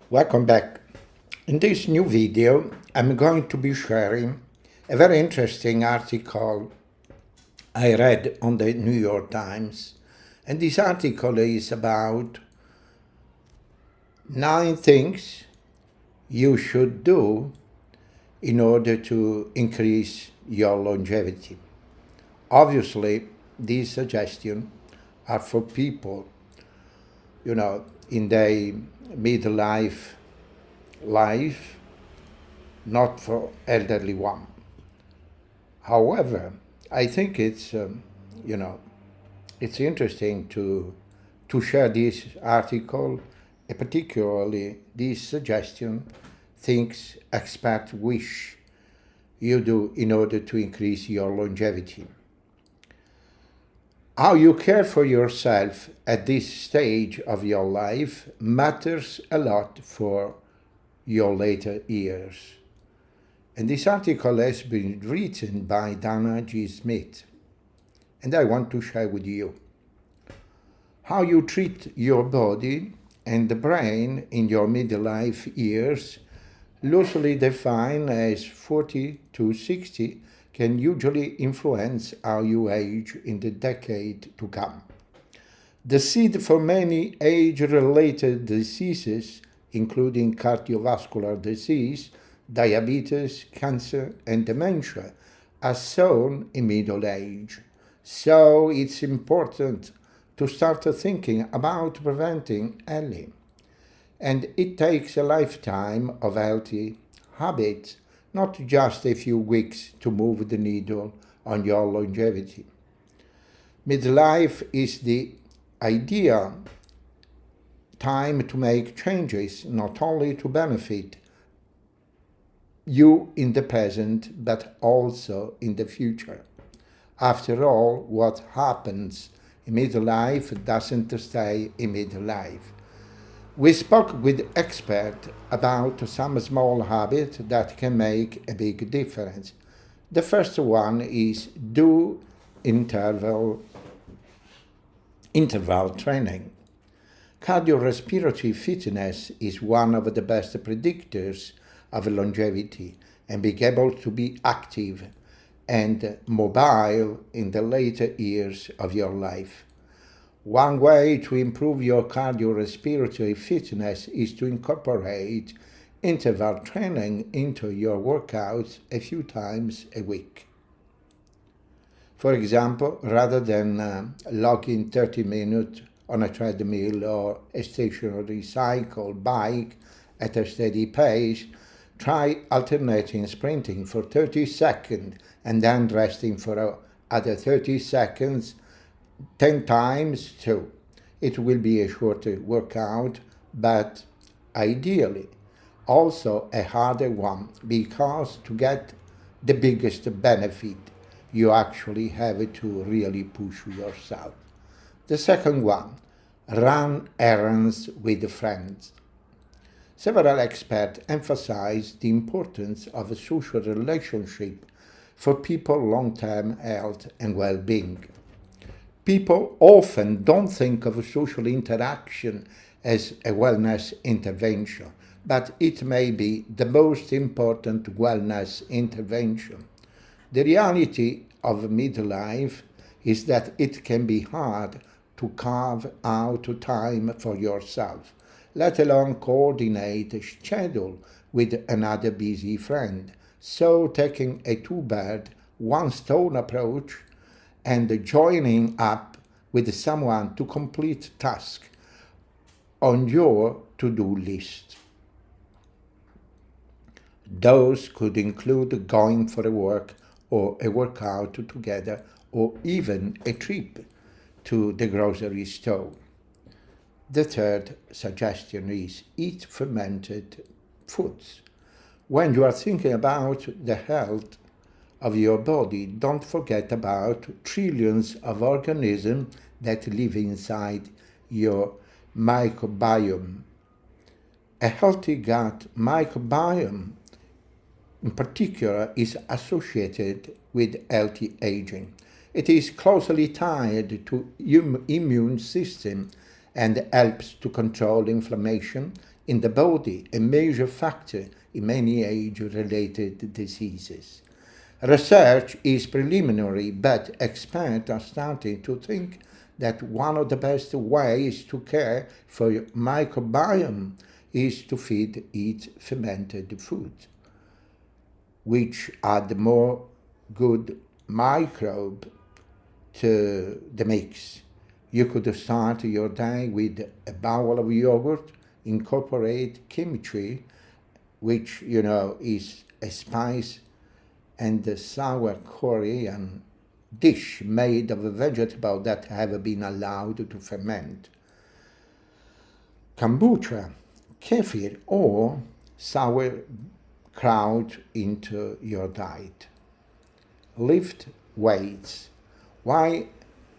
Welcome back. In this new video, I'm going to be sharing a very interesting article I read on the New York Times. And this article is about 9 things you should do in order to increase your longevity. Obviously, these suggestions are for people, in their midlife life, not for elderly one. However, I think you know, it's interesting to share this article, and particularly this suggestion, things experts wish you do in order to increase your longevity. How you care for yourself at this stage of your life matters a lot for your later years. And this article has been written by Dana G. Smith, and I want to share with you how you treat your body and the brain in your midlife years, loosely defined as 40 to 60, can usually influence how you age in the decade to come. The seed for many age-related diseases, including cardiovascular disease, diabetes, cancer, and dementia, are sown in middle age. So it's important to start thinking about preventing early. And it takes a lifetime of healthy habits, not just a few weeks to move the needle on your longevity. Midlife is the ideal time to make changes, not only to benefit you in the present, but also in the future. After all, what happens in midlife doesn't stay in midlife. We spoke with experts about some small habits that can make a big difference. The first one is do interval training. Cardiorespiratory fitness is one of the best predictors of longevity, and being able to be active and mobile in the later years of your life. One way to improve your cardiorespiratory fitness is to incorporate interval training into your workouts a few times a week. For example, rather than logging 30 minutes on a treadmill or a stationary cycle bike at a steady pace, try alternating sprinting for 30 seconds and then resting for other 30 seconds 10 times too. It will be a shorter workout, but ideally also a harder one, because to get the biggest benefit, you actually have to really push yourself. The second one, run errands with friends. Several experts emphasize the importance of a social relationship for people's long-term health and well-being. People often don't think of social interaction as a wellness intervention, but it may be the most important wellness intervention. The reality of midlife is that it can be hard to carve out time for yourself, let alone coordinate a schedule with another busy friend. So taking a two-bird, one-stone approach and joining up with someone to complete tasks on your to-do list. Those could include going for a walk or a workout together, or even a trip to the grocery store. The third suggestion is eat fermented foods. When you are thinking about the health of your body, don't forget about trillions of organisms that live inside your microbiome. A healthy gut microbiome, in particular, is associated with healthy aging. It is closely tied to immune system and helps to control inflammation, in the body, a major factor in many age-related diseases. Research is preliminary, but experts are starting to think that one of the best ways to care for your microbiome is to feed it fermented food, which add more good microbe to the mix. You could start your day with a bowl of yogurt, incorporate kimchi, which is a spice and a sour Korean dish made of a vegetable that have been allowed to ferment. Kombucha, kefir, or sauerkraut into your diet. Lift weights. Why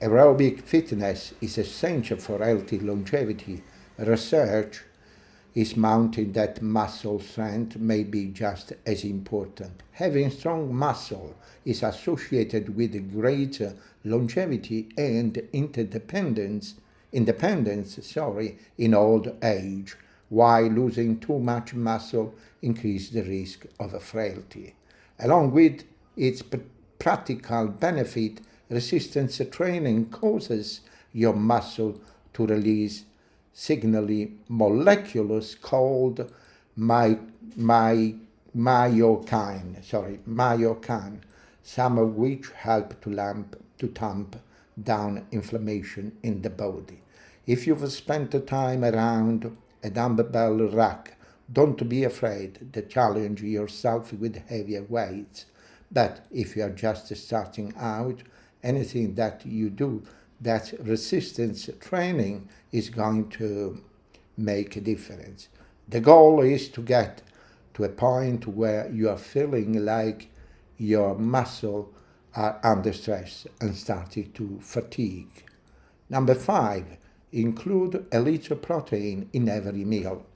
aerobic fitness is essential for healthy longevity, research is mounting that muscle strength may be just as important. Having strong muscle is associated with greater longevity and independence in old age, while losing too much muscle increases the risk of frailty. Along with its practical benefit, resistance training causes your muscle to release signaling molecules called myokine, some of which help to tamp down inflammation in the body. If you've spent time around a dumbbell rack, don't be afraid to challenge yourself with heavier weights. But if you are just starting out, anything that you do, that resistance training is going to make a difference. The goal is to get to a point where you are feeling like your muscles are under stress and starting to fatigue. Number 5, include a little protein in every meal.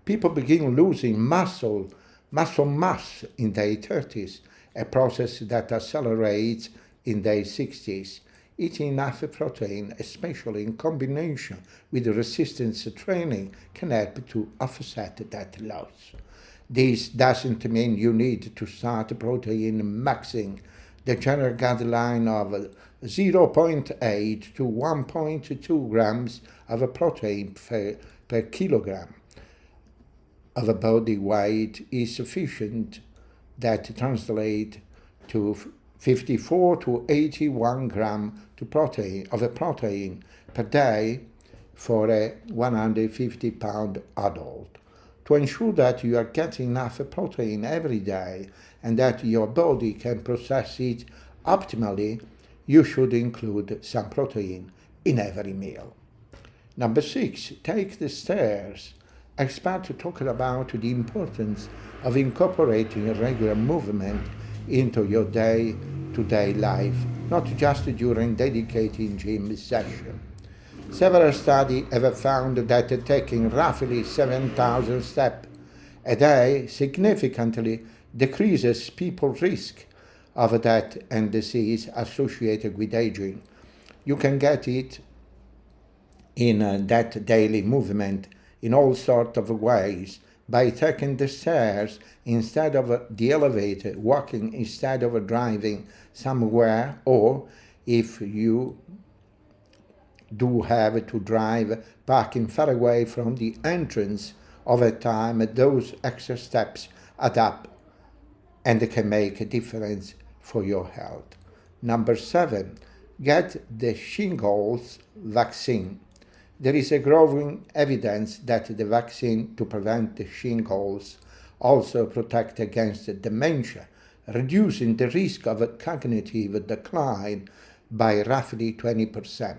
People begin losing muscle mass in their 30s, a process that accelerates in their 60s. Eating enough protein, especially in combination with resistance training, can help to offset that loss. This doesn't mean you need to start protein maxing. The general guideline of 0.8 to 1.2 grams of protein per kilogram of body weight is sufficient. That translates to 54 to 81 grams of protein per day for a 150-pound adult. To ensure that you are getting enough protein every day and that your body can process it optimally, you should include some protein in every meal. Number 6, take the stairs. Experts talk about the importance of incorporating regular movement into your day-to-day life, not just during dedicated gym sessions. Several studies have found that taking roughly 7,000 steps a day significantly decreases people's risk of death and disease associated with aging. You can get it in that daily movement in all sorts of ways, by taking the stairs instead of the elevator, walking instead of driving somewhere, or if you do have to drive, parking far away from the entrance. Over time, those extra steps add up and can make a difference for your health. Number 7, get the shingles vaccine. There is a growing evidence that the vaccine to prevent the shingles also protect against dementia, reducing the risk of cognitive decline by roughly 20%.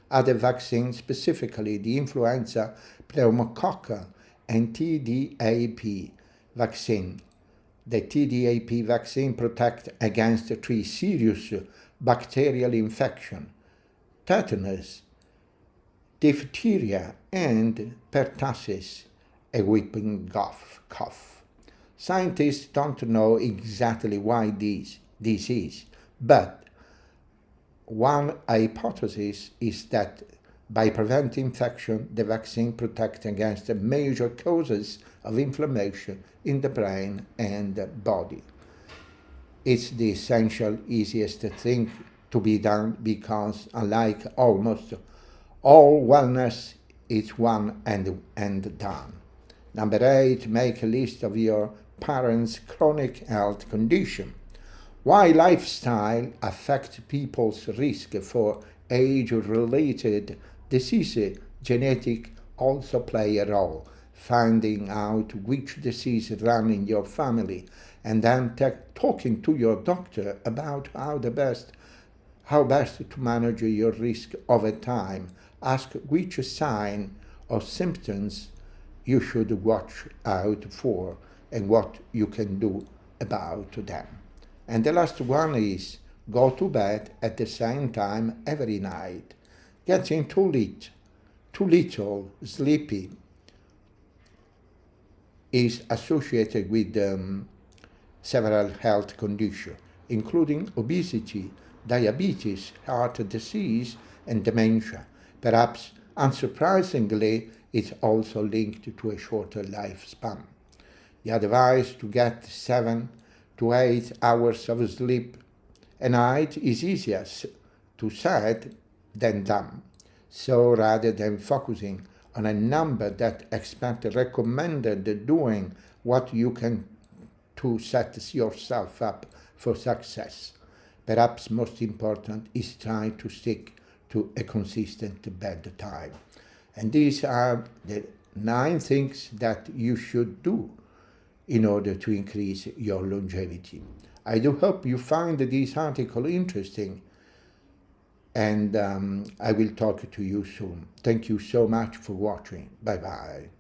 Other vaccines, specifically the influenza, pneumococcal, and TDAP vaccine. The TDAP vaccine protects against 3 serious bacterial infections: tetanus, diphtheria, and pertussis, a whooping cough. Scientists don't know exactly why this is, but one hypothesis is that By preventing infection, the vaccine protects against the major causes of inflammation in the brain and the body. It's the essential, easiest thing to be done because, unlike almost all wellness, it's one and done. Number 8, make a list of your parents' chronic health condition. Why lifestyle affects people's risk for age-related disease, genetic also play a role. Finding out which disease run in your family and then talking to your doctor about how best to manage your risk over time. Ask which sign or symptoms you should watch out for and what you can do about them. And the last one is go to bed at the same time every night. Getting too little sleepy is associated with several health conditions, including obesity, diabetes, heart disease, and dementia. Perhaps unsurprisingly, it's also linked to a shorter lifespan. The advice to get 7 to 8 hours of sleep a night is easier to set than done. So rather than focusing on a number that expect recommended doing what you can to set yourself up for success. Perhaps most important is trying to stick to a consistent bedtime. And these are the 9 things that you should do in order to increase your longevity. I do hope you find this article interesting, and I will talk to you soon. Thank you so much for watching. Bye-bye.